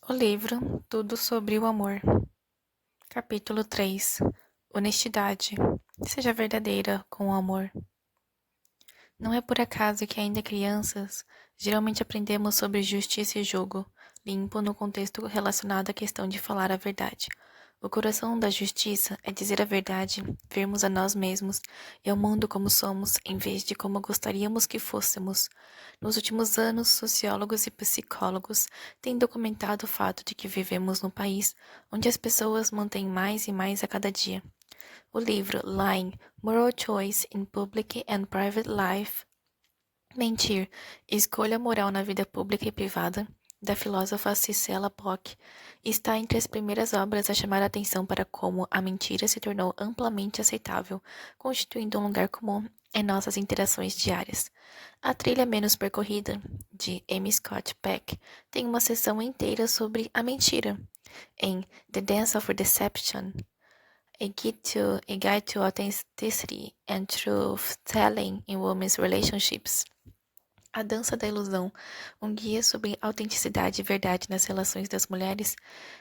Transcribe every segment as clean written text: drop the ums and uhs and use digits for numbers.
O livro Tudo sobre o Amor. Capítulo 3. Honestidade. Seja verdadeira com o amor. Não é por acaso que ainda crianças, geralmente aprendemos sobre justiça e jogo, limpo no contexto relacionado à questão de falar a verdade. O coração da justiça é dizer a verdade, vermos a nós mesmos e ao mundo como somos, em vez de como gostaríamos que fôssemos. Nos últimos anos, sociólogos e psicólogos têm documentado o fato de que vivemos num país onde as pessoas mantêm mais e mais a cada dia. O livro Lying, Moral Choice in Public and Private Life, Mentir, Escolha Moral na Vida Pública e Privada, da filósofa Cicela Bock, está entre as primeiras obras a chamar a atenção para como a mentira se tornou amplamente aceitável, constituindo um lugar comum em nossas interações diárias. A Trilha Menos Percorrida, de M. Scott Peck, tem uma seção inteira sobre a mentira. Em The Dance of Deception, a Guide to Authenticity and Truth-Telling in Women's Relationships, A Dança da Ilusão, um guia sobre autenticidade e verdade nas relações das mulheres,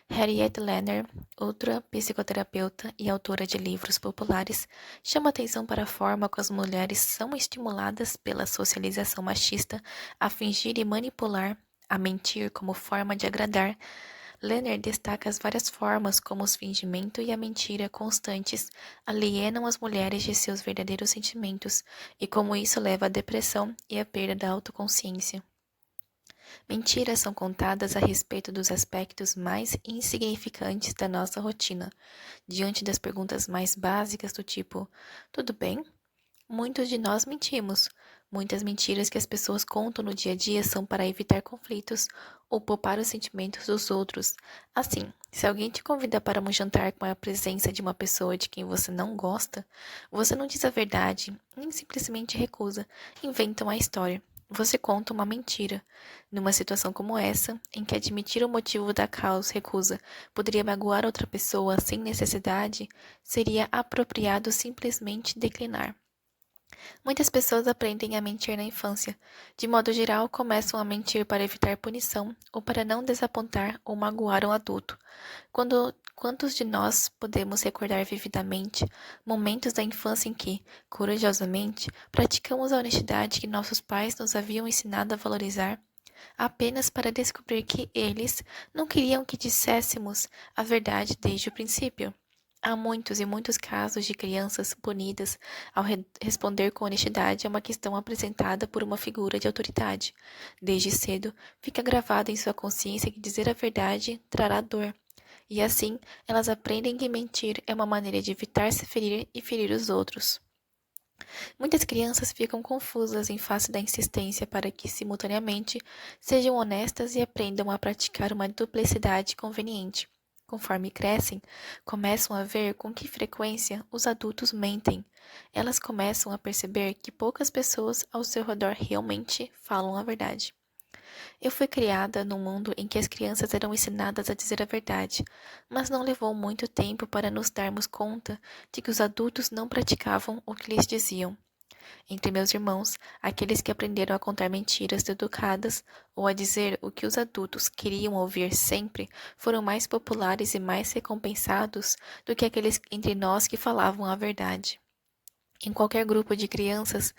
Harriet Lerner, outra psicoterapeuta e autora de livros populares, chama atenção para a forma como as mulheres são estimuladas pela socialização machista a fingir e manipular, a mentir como forma de agradar. Lerner destaca as várias formas como o fingimento e a mentira constantes alienam as mulheres de seus verdadeiros sentimentos e como isso leva à depressão e à perda da autoconsciência. Mentiras são contadas a respeito dos aspectos mais insignificantes da nossa rotina, diante das perguntas mais básicas do tipo: tudo bem? Muitos de nós mentimos. Muitas mentiras que as pessoas contam no dia a dia são para evitar conflitos ou poupar os sentimentos dos outros. Assim, se alguém te convida para um jantar com a presença de uma pessoa de quem você não gosta, você não diz a verdade, nem simplesmente recusa, inventa uma história. Você conta uma mentira. Numa situação como essa, em que admitir o motivo da causa recusa poderia magoar outra pessoa sem necessidade, seria apropriado simplesmente declinar. Muitas pessoas aprendem a mentir na infância. De modo geral, começam a mentir para evitar punição ou para não desapontar ou magoar um adulto. Quantos de nós podemos recordar vividamente momentos da infância em que, corajosamente, praticamos a honestidade que nossos pais nos haviam ensinado a valorizar, apenas para descobrir que eles não queriam que disséssemos a verdade desde o princípio? Há muitos e muitos casos de crianças punidas ao responder com honestidade a uma questão apresentada por uma figura de autoridade. Desde cedo, fica gravado em sua consciência que dizer a verdade trará dor. E assim, elas aprendem que mentir é uma maneira de evitar se ferir e ferir os outros. Muitas crianças ficam confusas em face da insistência para que, simultaneamente, sejam honestas e aprendam a praticar uma duplicidade conveniente. Conforme crescem, começam a ver com que frequência os adultos mentem. Elas começam a perceber que poucas pessoas ao seu redor realmente falam a verdade. Eu fui criada num mundo em que as crianças eram ensinadas a dizer a verdade, mas não levou muito tempo para nos darmos conta de que os adultos não praticavam o que lhes diziam. Entre meus irmãos, aqueles que aprenderam a contar mentiras educadas ou a dizer o que os adultos queriam ouvir sempre foram mais populares e mais recompensados do que aqueles entre nós que falavam a verdade. Em qualquer grupo de crianças,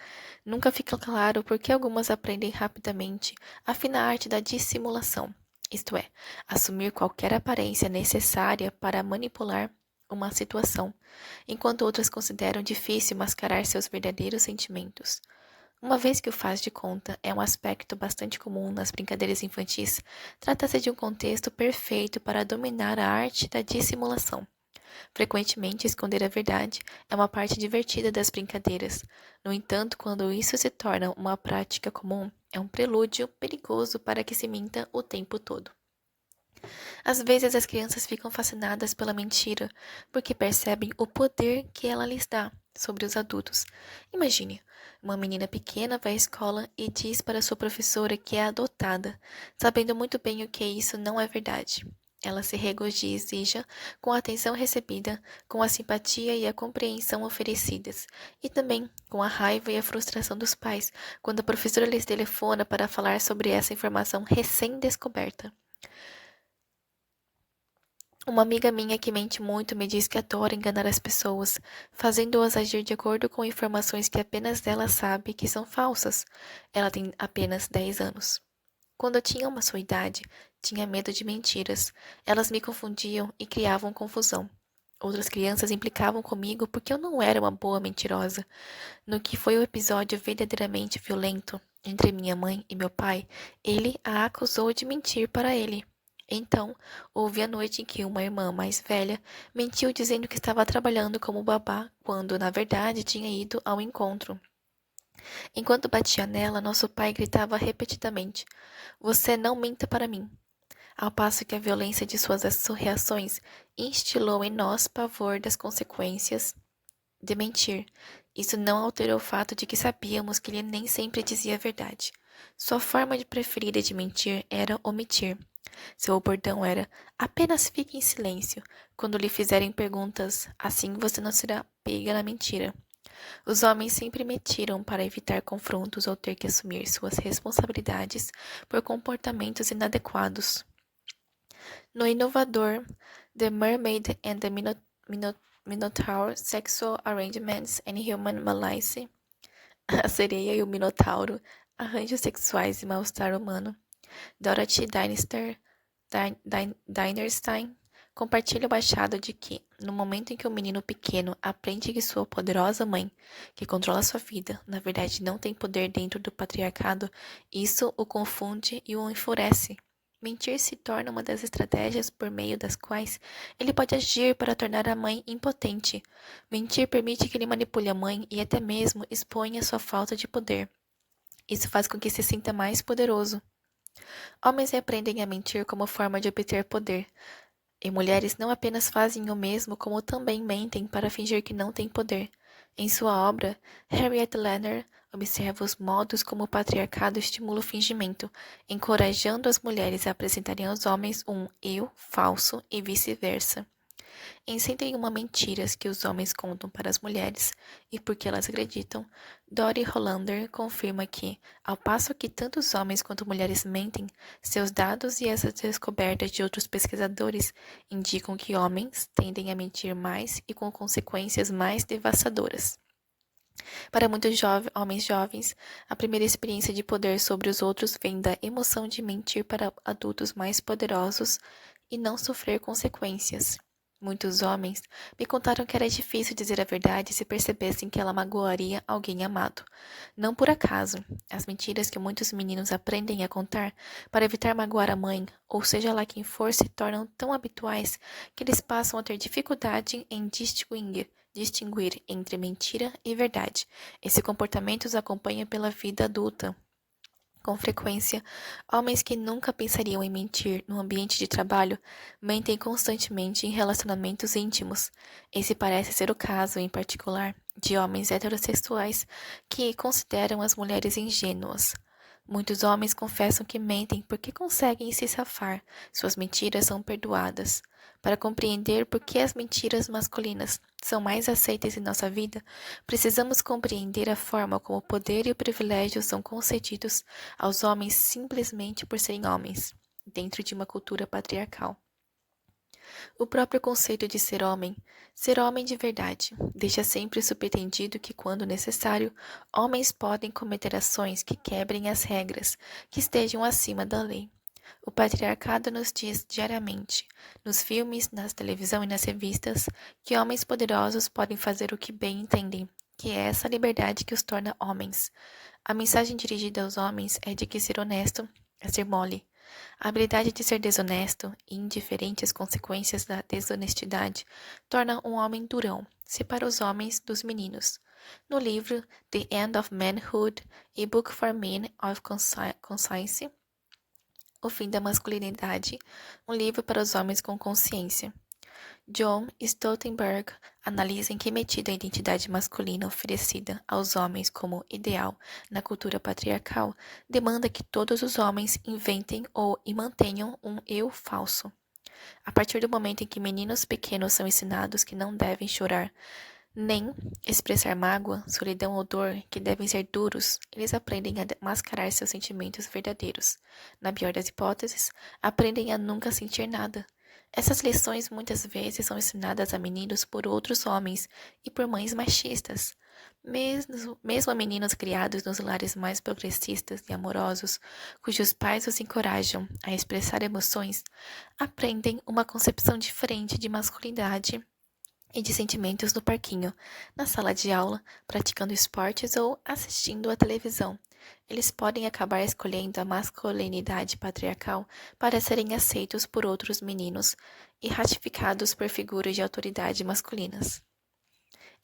nunca fica claro por que algumas aprendem rapidamente a fina arte da dissimulação, isto é, assumir qualquer aparência necessária para manipular uma situação, enquanto outras consideram difícil mascarar seus verdadeiros sentimentos. Uma vez que o faz de conta é um aspecto bastante comum nas brincadeiras infantis, trata-se de um contexto perfeito para dominar a arte da dissimulação. Frequentemente, esconder a verdade é uma parte divertida das brincadeiras. No entanto, quando isso se torna uma prática comum, é um prelúdio perigoso para que se minta o tempo todo. Às vezes, as crianças ficam fascinadas pela mentira porque percebem o poder que ela lhes dá sobre os adultos. Imagine, uma menina pequena vai à escola e diz para sua professora que é adotada, sabendo muito bem o que isso não é verdade. Ela se regozija com a atenção recebida, com a simpatia e a compreensão oferecidas, e também com a raiva e a frustração dos pais quando a professora lhes telefona para falar sobre essa informação recém-descoberta. Uma amiga minha que mente muito me diz que adora enganar as pessoas, fazendo-as agir de acordo com informações que apenas ela sabe que são falsas. Ela tem apenas 10 anos. Quando eu tinha uma sua idade, tinha medo de mentiras. Elas me confundiam e criavam confusão. Outras crianças implicavam comigo porque eu não era uma boa mentirosa. No que foi o episódio verdadeiramente violento entre minha mãe e meu pai, ele a acusou de mentir para ele. Então, houve a noite em que uma irmã mais velha mentiu dizendo que estava trabalhando como babá, quando, na verdade, tinha ido ao encontro. Enquanto batia nela, nosso pai gritava repetidamente: "Você não minta para mim." Ao passo que a violência de suas reações instilou em nós pavor das consequências de mentir. Isso não alterou o fato de que sabíamos que ele nem sempre dizia a verdade. Sua forma de preferida de mentir era omitir. Seu bordão era: apenas fique em silêncio quando lhe fizerem perguntas, assim você não será pega na mentira. Os homens sempre mentiram para evitar confrontos ou ter que assumir suas responsabilidades por comportamentos inadequados. No inovador The Mermaid and the Minotaur, Sexual Arrangements and Human Malice, A Sereia e o Minotauro, Arranjos Sexuais e Mal-Estar Humano, Dorothy Dinerstein compartilha o achado de que, no momento em que o menino pequeno aprende que sua poderosa mãe, que controla sua vida, na verdade não tem poder dentro do patriarcado, isso o confunde e o enfurece. Mentir se torna uma das estratégias por meio das quais ele pode agir para tornar a mãe impotente. Mentir permite que ele manipule a mãe e até mesmo exponha sua falta de poder. Isso faz com que se sinta mais poderoso. Homens aprendem a mentir como forma de obter poder, e mulheres não apenas fazem o mesmo, como também mentem para fingir que não têm poder. Em sua obra, Harriet Lerner observa os modos como o patriarcado estimula o fingimento, encorajando as mulheres a apresentarem aos homens um eu falso e vice-versa. Em 101 mentiras que os homens contam para as mulheres e por que elas acreditam, Dori Hollander confirma que, ao passo que tanto os homens quanto mulheres mentem, seus dados e as descobertas de outros pesquisadores indicam que homens tendem a mentir mais e com consequências mais devastadoras. Para muitos homens jovens, a primeira experiência de poder sobre os outros vem da emoção de mentir para adultos mais poderosos e não sofrer consequências. Muitos homens me contaram que era difícil dizer a verdade se percebessem que ela magoaria alguém amado. Não por acaso, as mentiras que muitos meninos aprendem a contar para evitar magoar a mãe, ou seja lá quem for, se tornam tão habituais que eles passam a ter dificuldade em distinguir entre mentira e verdade. Esse comportamento os acompanha pela vida adulta. Com frequência, homens que nunca pensariam em mentir no ambiente de trabalho mentem constantemente em relacionamentos íntimos. Esse parece ser o caso, em particular, de homens heterossexuais que consideram as mulheres ingênuas. Muitos homens confessam que mentem porque conseguem se safar, suas mentiras são perdoadas. Para compreender por que as mentiras masculinas são mais aceitas em nossa vida, precisamos compreender a forma como o poder e o privilégio são concedidos aos homens simplesmente por serem homens, dentro de uma cultura patriarcal. O próprio conceito de ser homem de verdade, deixa sempre subentendido que, quando necessário, homens podem cometer ações que quebrem as regras, que estejam acima da lei. O patriarcado nos diz diariamente, nos filmes, na televisão e nas revistas, que homens poderosos podem fazer o que bem entendem, que é essa liberdade que os torna homens. A mensagem dirigida aos homens é de que ser honesto é ser mole. A habilidade de ser desonesto e indiferente às consequências da desonestidade torna um homem durão, separa os homens dos meninos. No livro The End of Manhood, A Book for Men of Conscience, O Fim da Masculinidade, um livro para os homens com consciência, John Stoltenberg analisa em que medida a identidade masculina oferecida aos homens como ideal na cultura patriarcal demanda que todos os homens inventem e mantenham um eu falso. A partir do momento em que meninos pequenos são ensinados que não devem chorar, nem expressar mágoa, solidão ou dor, que devem ser duros, eles aprendem a mascarar seus sentimentos verdadeiros. Na pior das hipóteses, aprendem a nunca sentir nada. Essas lições muitas vezes são ensinadas a meninos por outros homens e por mães machistas. Mesmo a meninos criados nos lares mais progressistas e amorosos, cujos pais os encorajam a expressar emoções, aprendem uma concepção diferente de masculinidade e de sentimentos no parquinho, na sala de aula, praticando esportes ou assistindo à televisão. Eles podem acabar escolhendo a masculinidade patriarcal para serem aceitos por outros meninos e ratificados por figuras de autoridade masculinas.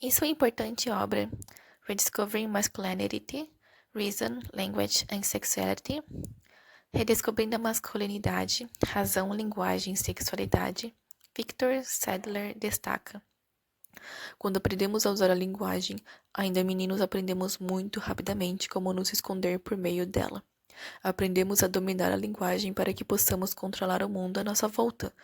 Em sua importante obra Rediscovering Masculinity, Reason, Language and Sexuality, Redescobrindo a Masculinidade, Razão, Linguagem e Sexualidade, Victor Sadler destaca: quando aprendemos a usar a linguagem, ainda meninos aprendemos muito rapidamente como nos esconder por meio dela. Aprendemos a dominar a linguagem para que possamos controlar o mundo à nossa volta.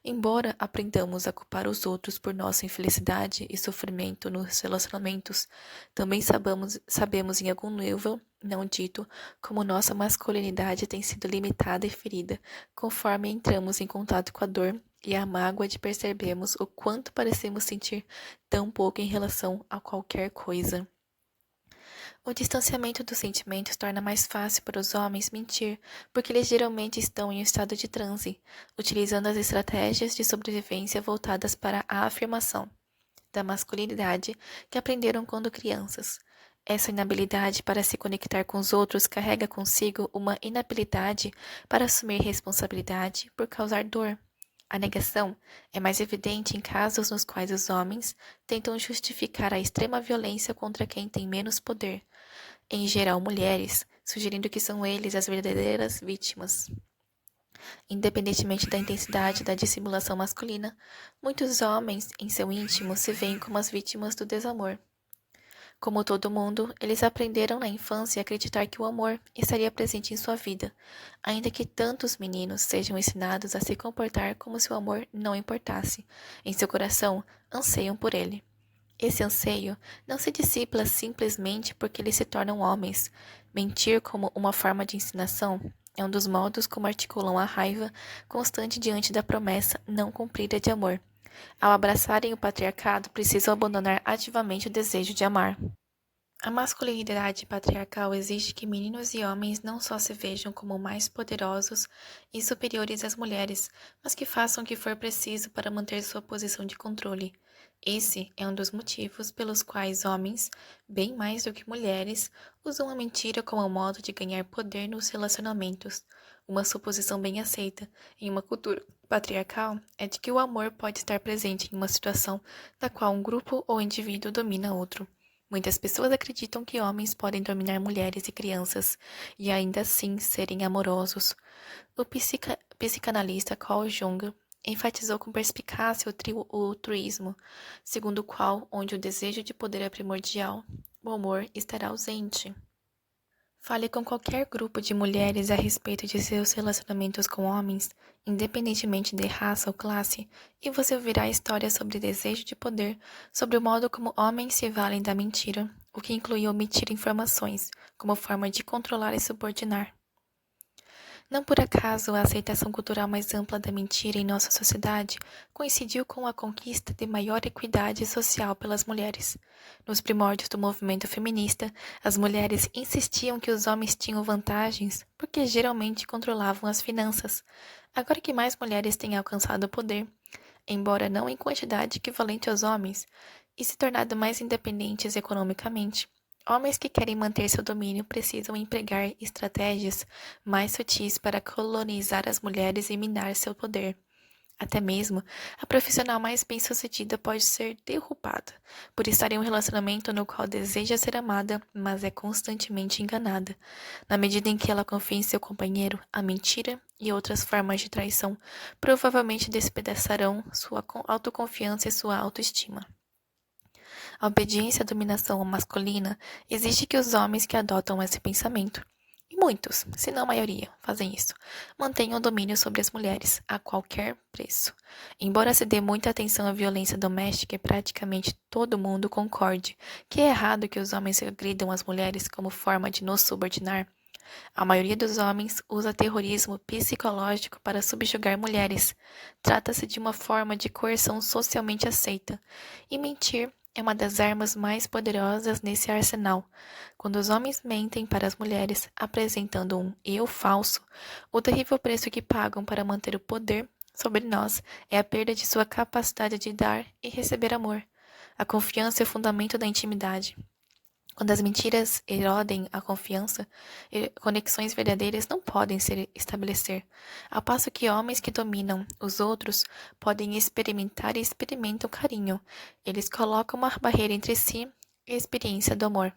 Embora aprendamos a culpar os outros por nossa infelicidade e sofrimento nos relacionamentos, também sabemos em algum nível, não dito, como nossa masculinidade tem sido limitada e ferida, conforme entramos em contato com a dor e a mágoa de percebermos o quanto parecemos sentir tão pouco em relação a qualquer coisa. O distanciamento dos sentimentos torna mais fácil para os homens mentir, porque eles geralmente estão em um estado de transe, utilizando as estratégias de sobrevivência voltadas para a afirmação da masculinidade que aprenderam quando crianças. Essa inabilidade para se conectar com os outros carrega consigo uma inabilidade para assumir responsabilidade por causar dor. A negação é mais evidente em casos nos quais os homens tentam justificar a extrema violência contra quem tem menos poder, em geral mulheres, sugerindo que são eles as verdadeiras vítimas. Independentemente da intensidade da dissimulação masculina, muitos homens, em seu íntimo, se veem como as vítimas do desamor. Como todo mundo, eles aprenderam na infância a acreditar que o amor estaria presente em sua vida, ainda que tantos meninos sejam ensinados a se comportar como se o amor não importasse. Em seu coração, anseiam por ele. Esse anseio não se dissipa simplesmente porque eles se tornam homens. Mentir como uma forma de ensinação é um dos modos como articulam a raiva constante diante da promessa não cumprida de amor. Ao abraçarem o patriarcado, precisam abandonar ativamente o desejo de amar. A masculinidade patriarcal exige que meninos e homens não só se vejam como mais poderosos e superiores às mulheres, mas que façam o que for preciso para manter sua posição de controle. Esse é um dos motivos pelos quais homens, bem mais do que mulheres, usam a mentira como um modo de ganhar poder nos relacionamentos. Uma suposição bem aceita em uma cultura patriarcal é de que o amor pode estar presente em uma situação da qual um grupo ou indivíduo domina outro. Muitas pessoas acreditam que homens podem dominar mulheres e crianças e ainda assim serem amorosos. O psicanalista Carl Jung enfatizou com perspicácia o altruísmo, segundo o qual, onde o desejo de poder é primordial, o amor estará ausente. Fale com qualquer grupo de mulheres a respeito de seus relacionamentos com homens, independentemente de raça ou classe, e você ouvirá histórias sobre desejo de poder, sobre o modo como homens se valem da mentira, o que inclui omitir informações, como forma de controlar e subordinar. Não por acaso a aceitação cultural mais ampla da mentira em nossa sociedade coincidiu com a conquista de maior equidade social pelas mulheres. Nos primórdios do movimento feminista, as mulheres insistiam que os homens tinham vantagens porque geralmente controlavam as finanças. Agora que mais mulheres têm alcançado o poder, embora não em quantidade equivalente aos homens, e se tornado mais independentes economicamente, homens que querem manter seu domínio precisam empregar estratégias mais sutis para colonizar as mulheres e minar seu poder. Até mesmo, a profissional mais bem-sucedida pode ser derrubada por estar em um relacionamento no qual deseja ser amada, mas é constantemente enganada. Na medida em que ela confia em seu companheiro, a mentira e outras formas de traição provavelmente despedaçarão sua autoconfiança e sua autoestima. A obediência à dominação masculina exige que os homens que adotam esse pensamento, e muitos, se não a maioria, fazem isso, mantenham o domínio sobre as mulheres, a qualquer preço. Embora se dê muita atenção à violência doméstica e praticamente todo mundo concorde que é errado que os homens agridam as mulheres como forma de nos subordinar, A maioria dos homens usa terrorismo psicológico para subjugar mulheres. Trata-se de uma forma de coerção socialmente aceita. E mentir é uma das armas mais poderosas nesse arsenal. Quando os homens mentem para as mulheres, apresentando um eu falso, o terrível preço que pagam para manter o poder sobre nós é a perda de sua capacidade de dar e receber amor. A confiança é o fundamento da intimidade. Quando as mentiras erodem a confiança, conexões verdadeiras não podem se estabelecer. Ao passo que homens que dominam os outros podem experimentar e experimentam carinho. Eles colocam uma barreira entre si e a experiência do amor.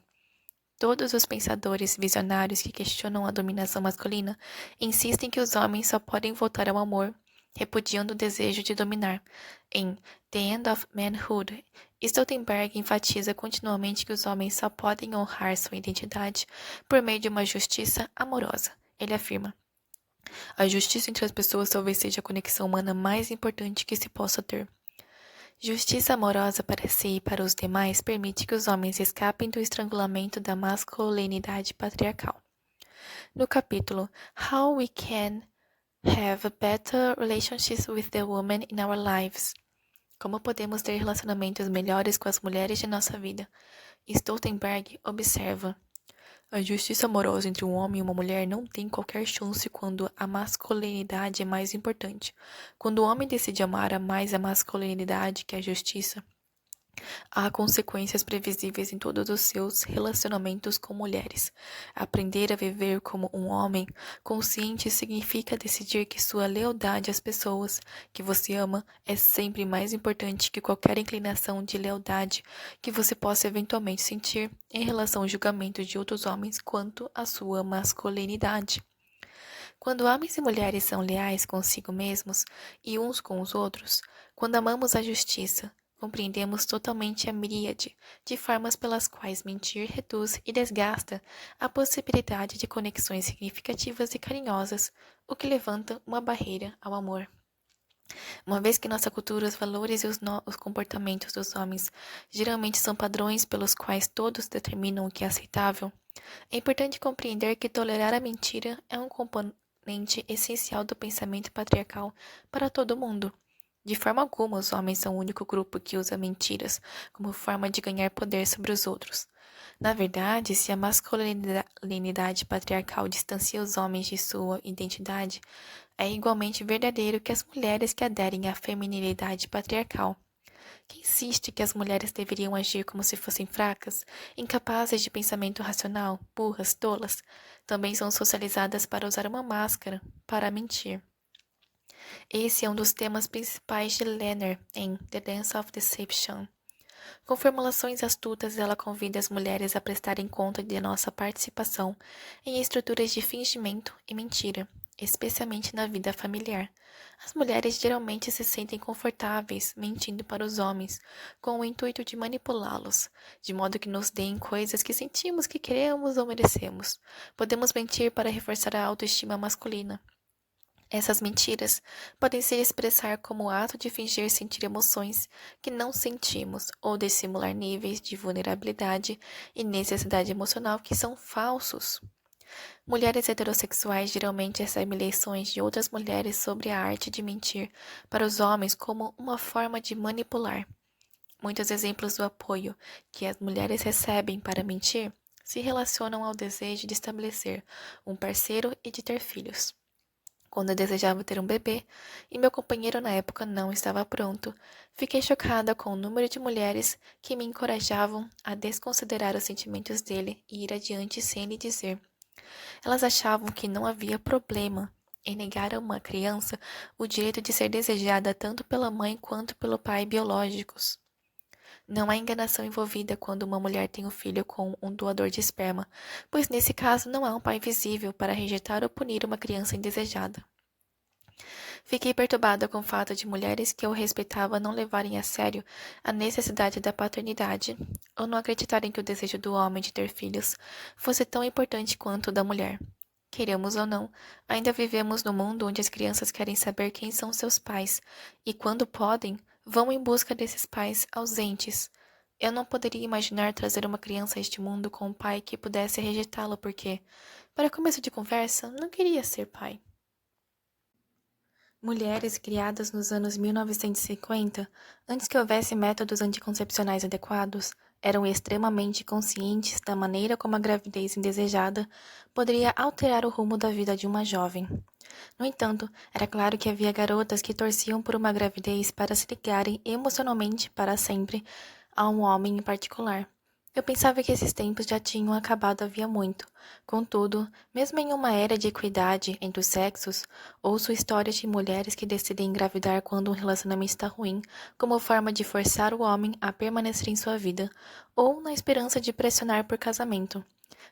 Todos os pensadores visionários que questionam a dominação masculina insistem que os homens só podem voltar ao amor, repudiando o desejo de dominar. Em The End of Manhood, Stoltenberg enfatiza continuamente que os homens só podem honrar sua identidade por meio de uma justiça amorosa. Ele afirma: a justiça entre as pessoas talvez seja a conexão humana mais importante que se possa ter. Justiça amorosa para si e para os demais permite que os homens escapem do estrangulamento da masculinidade patriarcal. No capítulo How We Can Have Better Relationships with the Women in Our Lives, como podemos ter relacionamentos melhores com as mulheres de nossa vida, Stoltenberg observa: a justiça amorosa entre um homem e uma mulher não tem qualquer chance quando a masculinidade é mais importante. Quando o homem decide amar mais a masculinidade que a justiça, há consequências previsíveis em todos os seus relacionamentos com mulheres. Aprender a viver como um homem consciente significa decidir que sua lealdade às pessoas que você ama é sempre mais importante que qualquer inclinação de lealdade que você possa eventualmente sentir em relação ao julgamento de outros homens quanto à sua masculinidade. Quando homens e mulheres são leais consigo mesmos e uns com os outros, quando amamos a justiça, compreendemos totalmente a miríade de formas pelas quais mentir reduz e desgasta a possibilidade de conexões significativas e carinhosas, o que levanta uma barreira ao amor. Uma vez que nossa cultura, os valores e os comportamentos dos homens geralmente são padrões pelos quais todos determinam o que é aceitável, é importante compreender que tolerar a mentira é um componente essencial do pensamento patriarcal para todo mundo. De forma alguma, os homens são o único grupo que usa mentiras como forma de ganhar poder sobre os outros. Na verdade, se a masculinidade patriarcal distancia os homens de sua identidade, é igualmente verdadeiro que as mulheres que aderem à feminilidade patriarcal, que insiste que as mulheres deveriam agir como se fossem fracas, incapazes de pensamento racional, burras, tolas, também são socializadas para usar uma máscara, para mentir. Esse é um dos temas principais de Lenner em The Dance of Deception. Com formulações astutas, ela convida as mulheres a prestarem conta de nossa participação em estruturas de fingimento e mentira, especialmente na vida familiar. As mulheres geralmente se sentem confortáveis mentindo para os homens, com o intuito de manipulá-los, de modo que nos deem coisas que sentimos que queremos ou merecemos. Podemos mentir para reforçar a autoestima masculina. Essas mentiras podem se expressar como o ato de fingir sentir emoções que não sentimos ou de simular níveis de vulnerabilidade e necessidade emocional que são falsos. Mulheres heterossexuais geralmente recebem lições de outras mulheres sobre a arte de mentir para os homens como uma forma de manipular. Muitos exemplos do apoio que as mulheres recebem para mentir se relacionam ao desejo de estabelecer um parceiro e de ter filhos. Quando eu desejava ter um bebê e meu companheiro na época não estava pronto, fiquei chocada com o número de mulheres que me encorajavam a desconsiderar os sentimentos dele e ir adiante sem lhe dizer. Elas achavam que não havia problema em negar a uma criança o direito de ser desejada tanto pela mãe quanto pelo pai biológicos. Não há enganação envolvida quando uma mulher tem um filho com um doador de esperma, pois nesse caso não há um pai visível para rejeitar ou punir uma criança indesejada. Fiquei perturbada com o fato de mulheres que eu respeitava não levarem a sério a necessidade da paternidade, ou não acreditarem que o desejo do homem de ter filhos fosse tão importante quanto o da mulher. Queiramos ou não, ainda vivemos num mundo onde as crianças querem saber quem são seus pais, e quando podem, vão em busca desses pais ausentes. Eu não poderia imaginar trazer uma criança a este mundo com um pai que pudesse rejeitá-lo porque, para começo de conversa, não queria ser pai. Mulheres criadas nos anos 1950, antes que houvesse métodos anticoncepcionais adequados, eram extremamente conscientes da maneira como a gravidez indesejada poderia alterar o rumo da vida de uma jovem. No entanto, era claro que havia garotas que torciam por uma gravidez para se ligarem emocionalmente para sempre a um homem em particular. Eu pensava que esses tempos já tinham acabado havia muito. Contudo, mesmo em uma era de equidade entre os sexos, ouço histórias de mulheres que decidem engravidar quando um relacionamento está ruim, como forma de forçar o homem a permanecer em sua vida, ou na esperança de pressionar por casamento.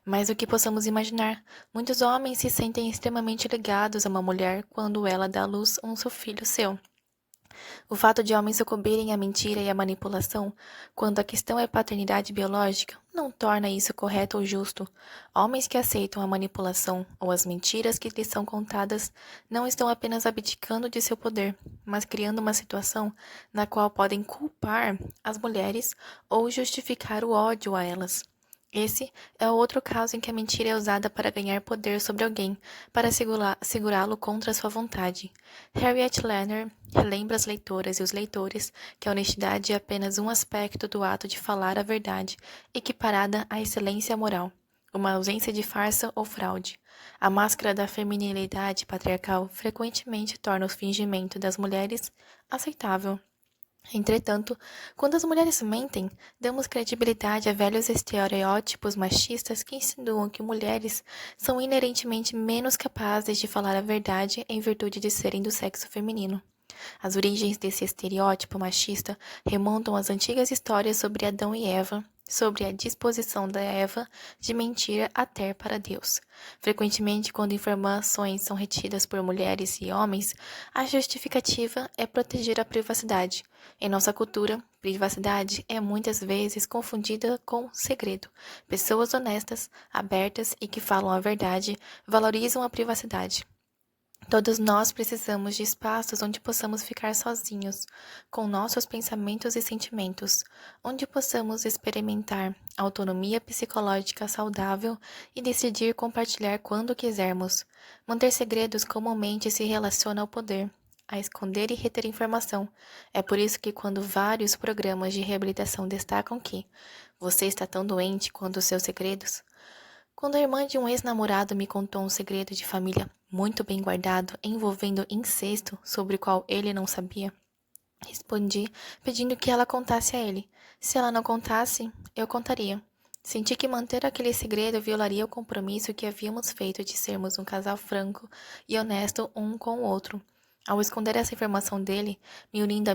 Mais do que possamos imaginar, muitos homens se sentem extremamente ligados a uma mulher quando ela dá à luz um seu filho seu. O fato de homens sucumbirem à mentira e à manipulação, quando a questão é paternidade biológica, não torna isso correto ou justo. Homens que aceitam a manipulação ou as mentiras que lhes são contadas não estão apenas abdicando de seu poder, mas criando uma situação na qual podem culpar as mulheres ou justificar o ódio a elas. Esse é outro caso em que a mentira é usada para ganhar poder sobre alguém, para segurá-lo contra sua vontade. Harriet Lerner relembra as leitoras e os leitores que a honestidade é apenas um aspecto do ato de falar a verdade, equiparada à excelência moral, uma ausência de farsa ou fraude. A máscara da feminilidade patriarcal frequentemente torna o fingimento das mulheres aceitável. Entretanto, quando as mulheres mentem, damos credibilidade a velhos estereótipos machistas que insinuam que mulheres são inerentemente menos capazes de falar a verdade em virtude de serem do sexo feminino. As origens desse estereótipo machista remontam às antigas histórias sobre Adão e Eva, sobre a disposição da Eva de mentir até para Deus. Frequentemente, quando informações são retidas por mulheres e homens, a justificativa é proteger a privacidade. Em nossa cultura, privacidade é muitas vezes confundida com segredo. Pessoas honestas, abertas e que falam a verdade valorizam a privacidade. Todos nós precisamos de espaços onde possamos ficar sozinhos, com nossos pensamentos e sentimentos, onde possamos experimentar autonomia psicológica saudável e decidir compartilhar quando quisermos. Manter segredos comumente se relaciona ao poder, a esconder e reter informação. É por isso que quando vários programas de reabilitação destacam que você está tão doente quanto os seus segredos, quando a irmã de um ex-namorado me contou um segredo de família muito bem guardado envolvendo incesto sobre o qual ele não sabia, respondi pedindo que ela contasse a ele. Se ela não contasse, eu contaria. Senti que manter aquele segredo violaria o compromisso que havíamos feito de sermos um casal franco e honesto um com o outro. Ao esconder essa informação dele, me unindo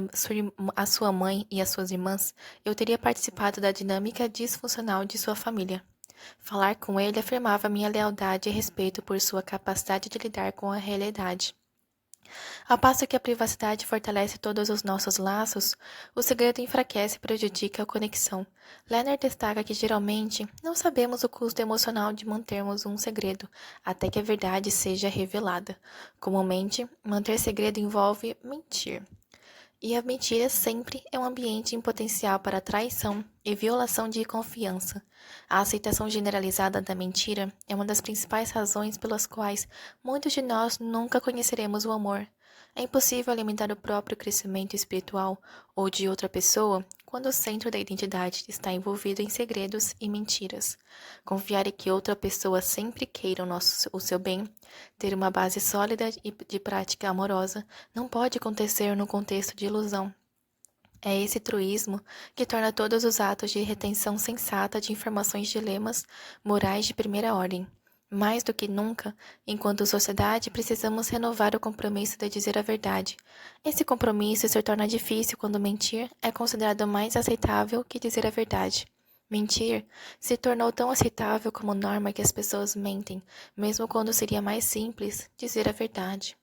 à sua mãe e às suas irmãs, eu teria participado da dinâmica disfuncional de sua família. Falar com ele afirmava minha lealdade e respeito por sua capacidade de lidar com a realidade. Ao passo que a privacidade fortalece todos os nossos laços, o segredo enfraquece e prejudica a conexão. Leonard destaca que geralmente não sabemos o custo emocional de mantermos um segredo, até que a verdade seja revelada. Comumente, manter segredo envolve mentir. E a mentira sempre é um ambiente em potencial para traição e violação de confiança. A aceitação generalizada da mentira é uma das principais razões pelas quais muitos de nós nunca conheceremos o amor. É impossível alimentar o próprio crescimento espiritual ou de outra pessoa quando o centro da identidade está envolvido em segredos e mentiras. Confiar em que outra pessoa sempre queira o seu bem, ter uma base sólida e de prática amorosa, não pode acontecer no contexto de ilusão. É esse truísmo que torna todos os atos de retenção sensata de informações dilemas morais de primeira ordem. Mais do que nunca, enquanto sociedade, precisamos renovar o compromisso de dizer a verdade. Esse compromisso se torna difícil quando mentir é considerado mais aceitável que dizer a verdade. Mentir se tornou tão aceitável como norma que as pessoas mentem, mesmo quando seria mais simples dizer a verdade.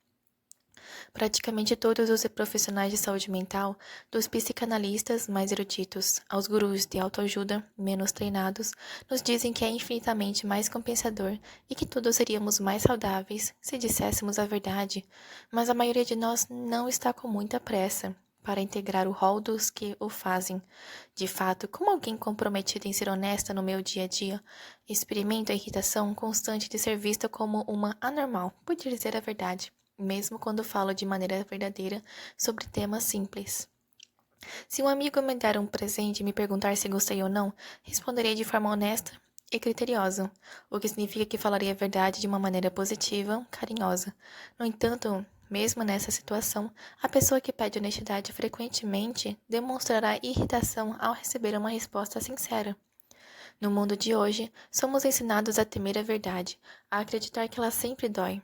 Praticamente todos os profissionais de saúde mental, dos psicanalistas mais eruditos aos gurus de autoajuda menos treinados, nos dizem que é infinitamente mais compensador e que todos seríamos mais saudáveis se disséssemos a verdade, mas a maioria de nós não está com muita pressa. para integrar o rol dos que o fazem. De fato, como alguém comprometido em ser honesta no meu dia a dia, experimento a irritação constante de ser vista como uma anormal, por dizer a verdade, mesmo quando falo de maneira verdadeira sobre temas simples. Se um amigo me der um presente e me perguntar se gostei ou não, responderei de forma honesta e criteriosa, o que significa que falarei a verdade de uma maneira positiva, carinhosa. No entanto, mesmo nessa situação, a pessoa que pede honestidade frequentemente demonstrará irritação ao receber uma resposta sincera. No mundo de hoje, somos ensinados a temer a verdade, a acreditar que ela sempre dói.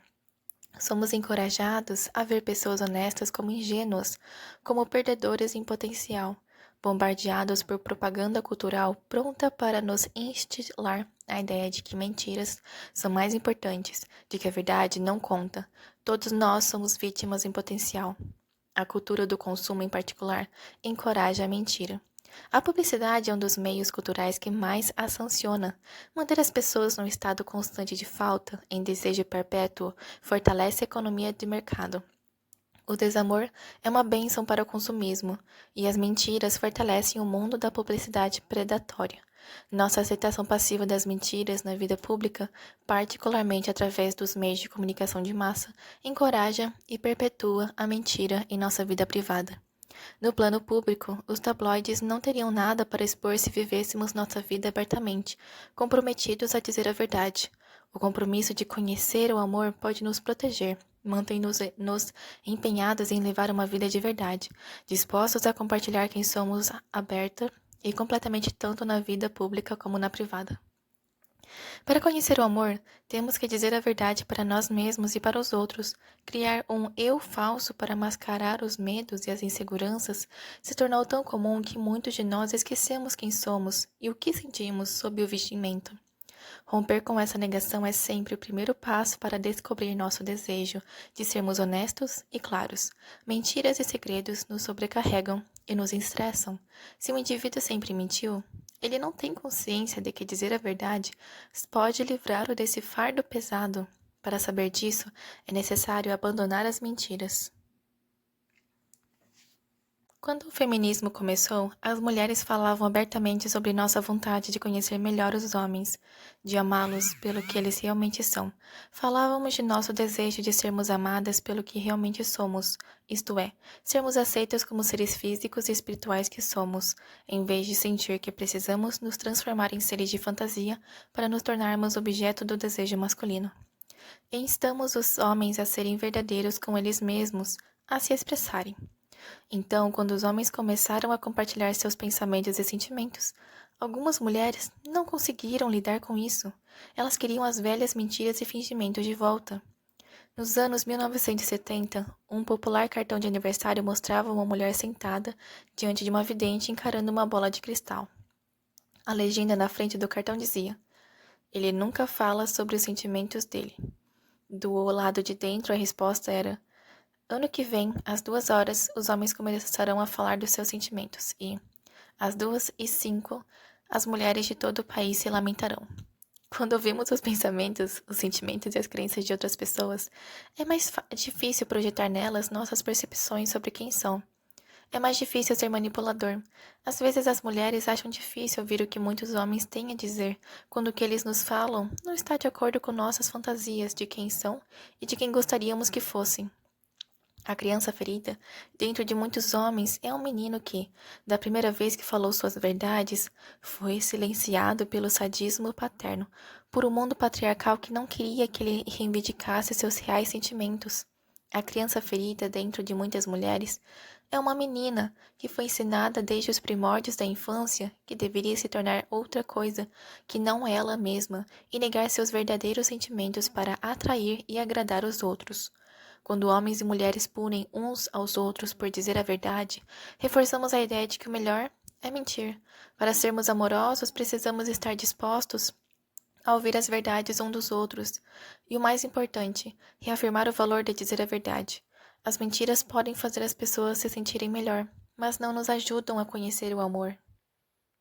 Somos encorajados a ver pessoas honestas como ingênuas, como perdedoras em potencial, bombardeados por propaganda cultural pronta para nos instilar a ideia de que mentiras são mais importantes, de que a verdade não conta. Todos nós somos vítimas em potencial. A cultura do consumo, em particular, encoraja a mentira. A publicidade é um dos meios culturais que mais a sanciona. Manter as pessoas num estado constante de falta, em desejo perpétuo, fortalece a economia de mercado. O desamor é uma bênção para o consumismo, e as mentiras fortalecem o mundo da publicidade predatória. Nossa aceitação passiva das mentiras na vida pública, particularmente através dos meios de comunicação de massa, encoraja e perpetua a mentira em nossa vida privada. No plano público, os tabloides não teriam nada para expor se vivêssemos nossa vida abertamente, comprometidos a dizer a verdade. O compromisso de conhecer o amor pode nos proteger, mantém-nos empenhados em levar uma vida de verdade, dispostos a compartilhar quem somos aberta e completamente tanto na vida pública como na privada. Para conhecer o amor, temos que dizer a verdade para nós mesmos e para os outros. Criar um eu falso para mascarar os medos e as inseguranças se tornou tão comum que muitos de nós esquecemos quem somos e o que sentimos sob o vestimento. Romper com essa negação é sempre o primeiro passo para descobrir nosso desejo de sermos honestos e claros. Mentiras e segredos nos sobrecarregam e nos estressam. Se o indivíduo sempre mentiu, ele não tem consciência de que dizer a verdade pode livrá-lo desse fardo pesado. Para saber disso, é necessário abandonar as mentiras. Quando o feminismo começou, as mulheres falavam abertamente sobre nossa vontade de conhecer melhor os homens, de amá-los pelo que eles realmente são. Falávamos de nosso desejo de sermos amadas pelo que realmente somos, isto é, sermos aceitas como seres físicos e espirituais que somos, em vez de sentir que precisamos nos transformar em seres de fantasia para nos tornarmos objeto do desejo masculino. E instamos os homens a serem verdadeiros com eles mesmos, a se expressarem. Então, quando os homens começaram a compartilhar seus pensamentos e sentimentos, algumas mulheres não conseguiram lidar com isso. Elas queriam as velhas mentiras e fingimentos de volta. Nos anos 1970, um popular cartão de aniversário mostrava uma mulher sentada diante de uma vidente encarando uma bola de cristal. A legenda na frente do cartão dizia: "Ele nunca fala sobre os sentimentos dele." Do lado de dentro, a resposta era: "Ano que vem, às 2 horas, os homens começarão a falar dos seus sentimentos e, às 2h05, as mulheres de todo o país se lamentarão." Quando ouvimos os pensamentos, os sentimentos e as crenças de outras pessoas, é mais difícil projetar nelas nossas percepções sobre quem são. É mais difícil ser manipulador. Às vezes as mulheres acham difícil ouvir o que muitos homens têm a dizer, quando o que eles nos falam não está de acordo com nossas fantasias de quem são e de quem gostaríamos que fossem. A criança ferida, dentro de muitos homens, é um menino que, da primeira vez que falou suas verdades, foi silenciado pelo sadismo paterno, por um mundo patriarcal que não queria que ele reivindicasse seus reais sentimentos. A criança ferida, dentro de muitas mulheres, é uma menina que foi ensinada desde os primórdios da infância que deveria se tornar outra coisa que não ela mesma e negar seus verdadeiros sentimentos para atrair e agradar os outros. Quando homens e mulheres punem uns aos outros por dizer a verdade, reforçamos a ideia de que o melhor é mentir. Para sermos amorosos, precisamos estar dispostos a ouvir as verdades um dos outros. E o mais importante, reafirmar o valor de dizer a verdade. As mentiras podem fazer as pessoas se sentirem melhor, mas não nos ajudam a conhecer o amor.